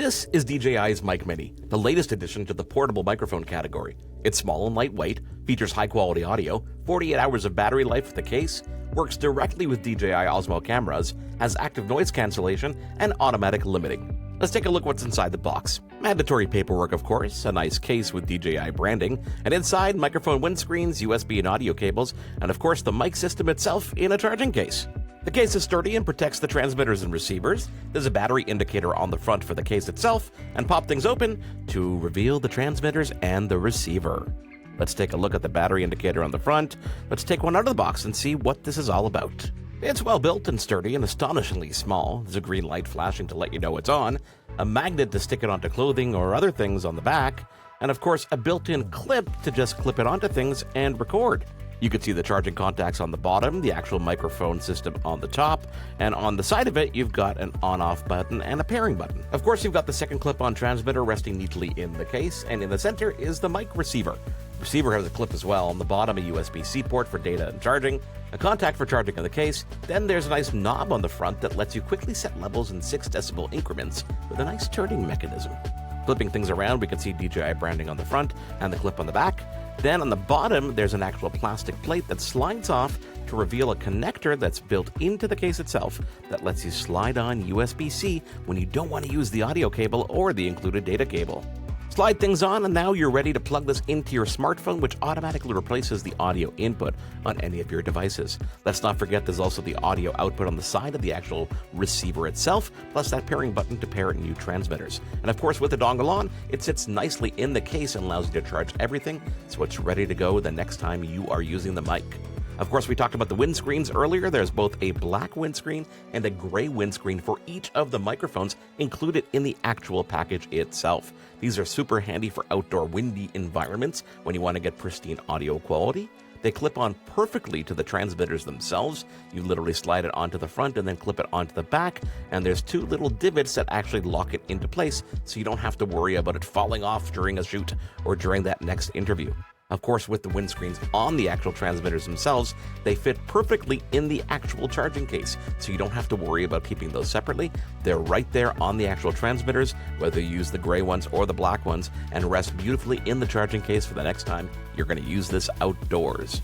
This is DJI's Mic Mini, the latest addition to the portable microphone category. It's small and lightweight, features high-quality audio, 48 hours of battery life with the case, works directly with DJI Osmo cameras, has active noise cancellation, and automatic limiting. Let's take a look what's inside the box. Mandatory paperwork, of course, a nice case with DJI branding, and inside, microphone windscreens, USB and audio cables, and of course the mic system itself in a charging case. The case is sturdy and protects the transmitters and receivers. There's a battery indicator on the front for the case itself, and pop things open to reveal the transmitters and the receiver. Let's take a look at the battery indicator on the front. Let's take one out of the box and see what this is all about. It's well built and sturdy and astonishingly small. There's a green light flashing to let you know it's on, a magnet to stick it onto clothing or other things on the back, and of course a built-in clip to just clip it onto things and record. You can see the charging contacts on the bottom, the actual microphone system on the top, and on the side of it, you've got an on-off button and a pairing button. Of course, you've got the second clip-on transmitter resting neatly in the case, and in the center is the mic receiver. The receiver has a clip as well. On the bottom, a USB-C port for data and charging, a contact for charging in the case, then there's a nice knob on the front that lets you quickly set levels in 6 decibel increments with a nice turning mechanism. Flipping things around, we can see DJI branding on the front and the clip on the back. Then on the bottom, there's an actual plastic plate that slides off to reveal a connector that's built into the case itself that lets you slide on USB-C when you don't want to use the audio cable or the included data cable. Slide things on, and now you're ready to plug this into your smartphone, which automatically replaces the audio input on any of your devices. Let's not forget there's also the audio output on the side of the actual receiver itself, plus that pairing button to pair new transmitters. And of course, with the dongle on, it sits nicely in the case and allows you to charge everything, so it's ready to go the next time you are using the mic. Of course, we talked about the windscreens earlier. There's both a black windscreen and a gray windscreen for each of the microphones included in the actual package itself. These are super handy for outdoor windy environments when you want to get pristine audio quality. They clip on perfectly to the transmitters themselves. You literally slide it onto the front and then clip it onto the back. And there's 2 little divots that actually lock it into place, so you don't have to worry about it falling off during a shoot or during that next interview. Of course, with the windscreens on the actual transmitters themselves, they fit perfectly in the actual charging case, so you don't have to worry about keeping those separately. They're right there on the actual transmitters, whether you use the gray ones or the black ones, and rest beautifully in the charging case for the next time you're going to use this outdoors.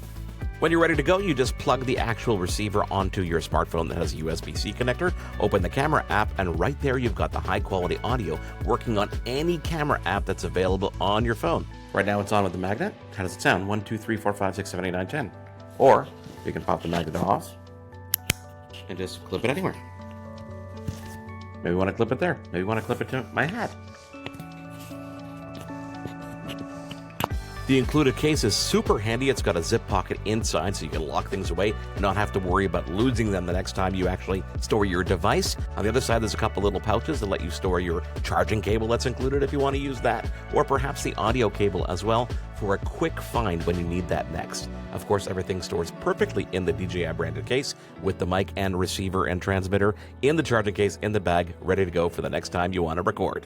When you're ready to go, you just plug the actual receiver onto your smartphone that has a USB-C connector, open the camera app, and right there you've got the high-quality audio working on any camera app that's available on your phone. Right now it's on with the magnet. How does it sound? 1, 2, 3, 4, 5, 6, 7, 8, 9, 10. Or you can pop the magnet off and just clip it anywhere. Maybe you want to clip it there. Maybe you want to clip it to my hat. The included case is super handy. It's got a zip pocket inside so you can lock things away and not have to worry about losing them the next time you actually store your device. On the other side, there's a couple little pouches that let you store your charging cable that's included if you want to use that, or perhaps the audio cable as well for a quick find when you need that next. Of course, everything stores perfectly in the DJI branded case with the mic and receiver and transmitter in the charging case in the bag, ready to go for the next time you want to record.